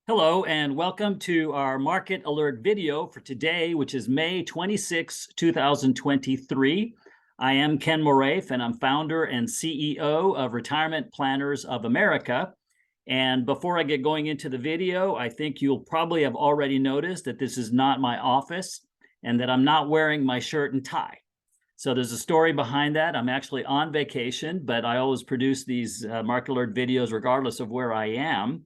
Hello and welcome to our market alert video for today, which is May 26, 2023. I am Ken Moraif and I'm founder and CEO of Retirement Planners of America. And before I get going into the video, I think you'll probably have already noticed that this is not my office and that I'm not wearing my shirt and tie. So there's a story behind that. I'm actually on vacation, but I always produce these market alert videos regardless of where I am.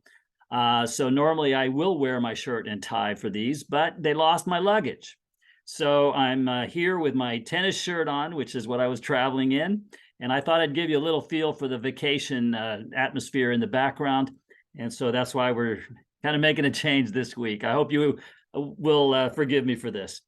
So normally I will wear my shirt and tie for these, but they lost my luggage. So I'm here with my tennis shirt on, which is what I was traveling in. And I thought I'd give you a little feel for the vacation atmosphere in the background. And so that's why we're kind of making a change this week. I hope you will forgive me for this.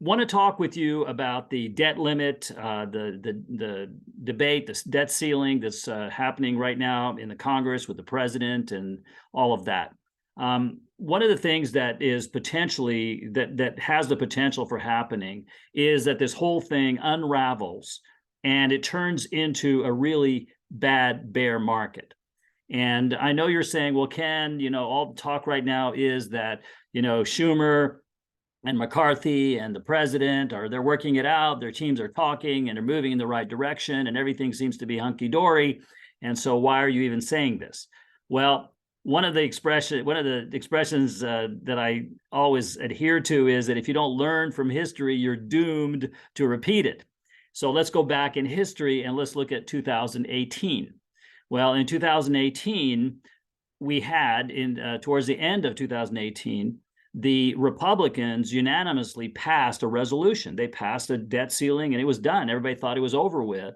Want to talk with you about the debt limit, the debate, the debt ceiling that's happening right now in the Congress with the president and all of that. One of the things that is potentially that has the potential for happening is that this whole thing unravels and it turns into a really bad bear market. And I know you're saying, well, Ken, all the talk right now is that, Schumer and McCarthy and the president they're working it out, their teams are talking and they're moving in the right direction and everything seems to be hunky-dory. And so why are you even saying this? Well, one of the expressions that I always adhere to is that if you don't learn from history, you're doomed to repeat it. So let's go back in history and let's look at 2018. Well, in 2018, we had towards the end of 2018, the Republicans unanimously passed a resolution. They passed a debt ceiling and it was done. Everybody thought it was over with.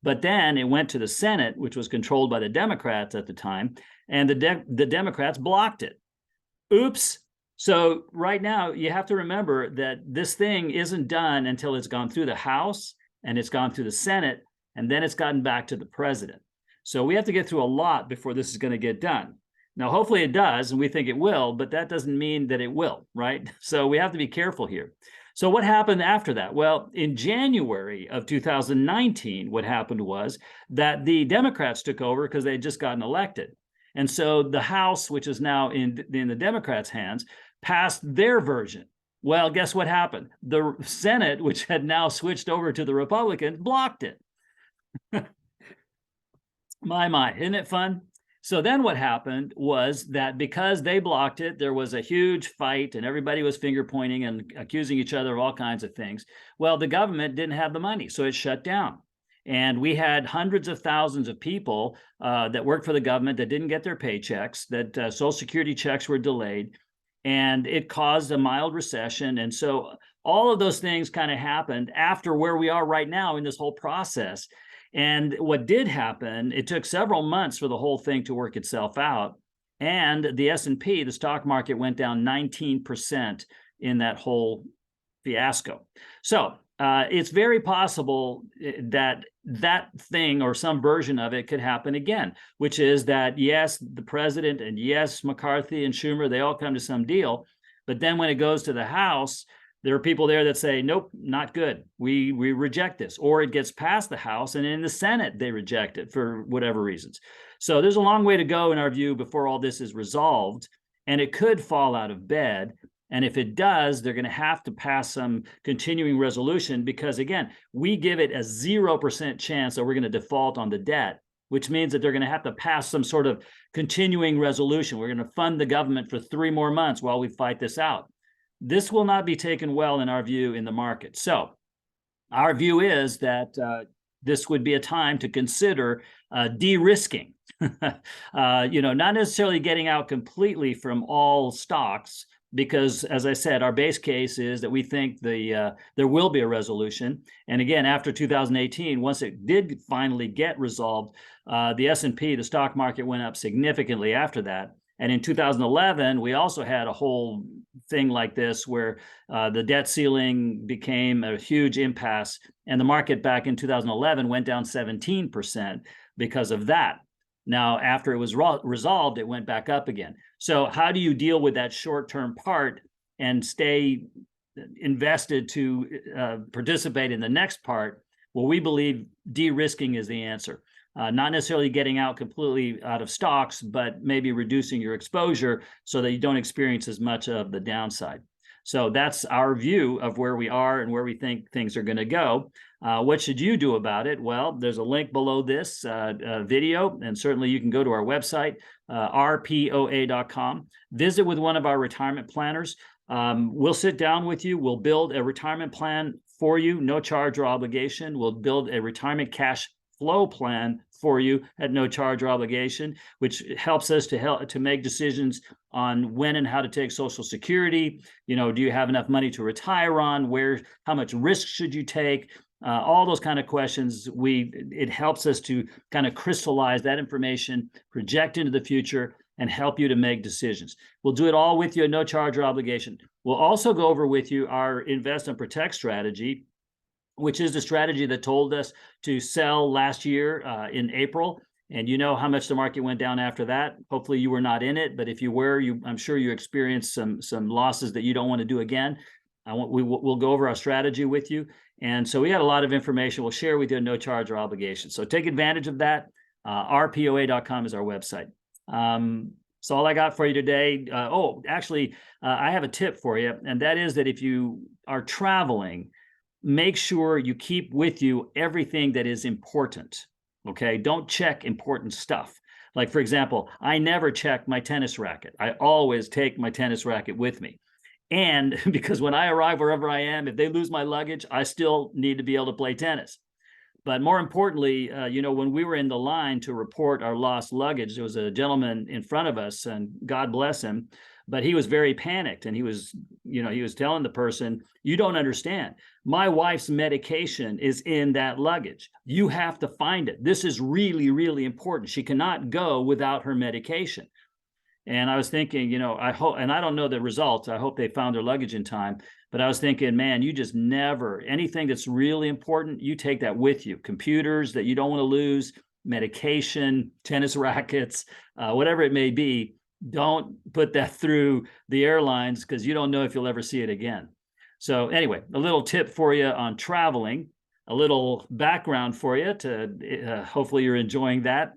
But then it went to the Senate, which was controlled by the Democrats at the time, and the Democrats blocked it. Oops. So right now, you have to remember that this thing isn't done until it's gone through the House and it's gone through the Senate, and then it's gotten back to the president. So we have to get through a lot before this is going to get done. Now, hopefully it does, and we think it will, but that doesn't mean that it will, right? So we have to be careful here. So what happened after that? Well, in January of 2019, what happened was that the Democrats took over because they had just gotten elected. And so the House, which is now in the Democrats' hands, passed their version. Well, guess what happened? The Senate, which had now switched over to the Republicans, blocked it. My, isn't it fun? So then what happened was that because they blocked it, there was a huge fight and everybody was finger pointing and accusing each other of all kinds of things. Well, the government didn't have the money, so it shut down. And we had hundreds of thousands of people that worked for the government that didn't get their paychecks, that Social Security checks were delayed, and it caused a mild recession. And so all of those things kind of happened after where we are right now in this whole process. And what did happen, it took several months for the whole thing to work itself out. And the S&P, the stock market, went down 19% in that whole fiasco. So it's very possible that that thing or some version of it could happen again, which is that, yes, the president and yes, McCarthy and Schumer, they all come to some deal. But then when it goes to the House, there are people there that say, nope, not good. We reject this. Or it gets past the House and in the Senate, they reject it for whatever reasons. So there's a long way to go in our view before all this is resolved. And it could fall out of bed. And if it does, they're going to have to pass some continuing resolution because, again, we give it a 0% chance that we're going to default on the debt, which means that they're going to have to pass some sort of continuing resolution. We're going to fund the government for 3 more months while we fight this out. This will not be taken well in our view in the market. So our view is that this would be a time to consider de-risking, not necessarily getting out completely from all stocks, because as I said, our base case is that we think there will be a resolution. And again, after 2018, once it did finally get resolved, the S&P, the stock market, went up significantly after that. And in 2011, we also had a whole thing like this where the debt ceiling became a huge impasse. And the market back in 2011 went down 17% because of that. Now, after it was resolved, it went back up again. So how do you deal with that short-term part and stay invested to participate in the next part? Well, we believe de-risking is the answer. not necessarily getting out completely out of stocks, but maybe reducing your exposure so that you don't experience as much of the downside. So that's our view of where we are and where we think things are going to go. What should you do about it? Well, there's a link below this video, and certainly you can go to our website, rpoa.com. Visit with one of our retirement planners. We'll sit down with you. We'll build a retirement plan for you, no charge or obligation. We'll build a retirement cash flow plan for you at no charge or obligation, which helps us to make decisions on when and how to take Social Security. You know, do you have enough money to retire on? How much risk should you take? All those kind of questions. It helps us to kind of crystallize that information, project into the future, and help you to make decisions. We'll do it all with you at no charge or obligation. We'll also go over with you our invest and protect strategy, which is the strategy that told us to sell last year in April. And you know how much the market went down after that. Hopefully you were not in it, but if you were, I'm sure you experienced some losses that you don't want to do again. We'll go over our strategy with you. And so we had a lot of information we'll share with you at no charge or obligation. So take advantage of that. rpoa.com is our website. So all I got for you today. I have a tip for you, and that is that if you are traveling, make sure you keep with you everything that is important. Okay, don't check important stuff. Like, for example, I never check my tennis racket. I always take my tennis racket with me. And because when I arrive wherever I am, if they lose my luggage, I still need to be able to play tennis. But more importantly, when we were in the line to report our lost luggage, there was a gentleman in front of us, and God bless him, but he was very panicked, and he was telling the person, "You don't understand. My wife's medication is in that luggage. You have to find it. This is really, really important. She cannot go without her medication." And I was thinking, I hope, and I don't know the results. I hope they found their luggage in time. But I was thinking, man, you just never, anything that's really important, you take that with you. Computers that you don't want to lose, medication, tennis rackets, whatever it may be, don't put that through the airlines because you don't know if you'll ever see it again. So anyway, a little tip for you on traveling, a little background for you to hopefully you're enjoying that.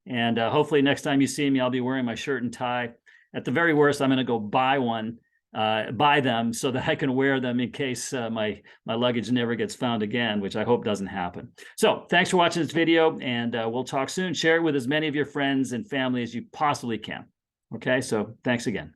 And hopefully next time you see me, I'll be wearing my shirt and tie. At the very worst, I'm going to go buy them so that I can wear them in case my luggage never gets found again, which I hope doesn't happen. So thanks for watching this video, and we'll talk soon. Share it with as many of your friends and family as you possibly can. Okay, so thanks again.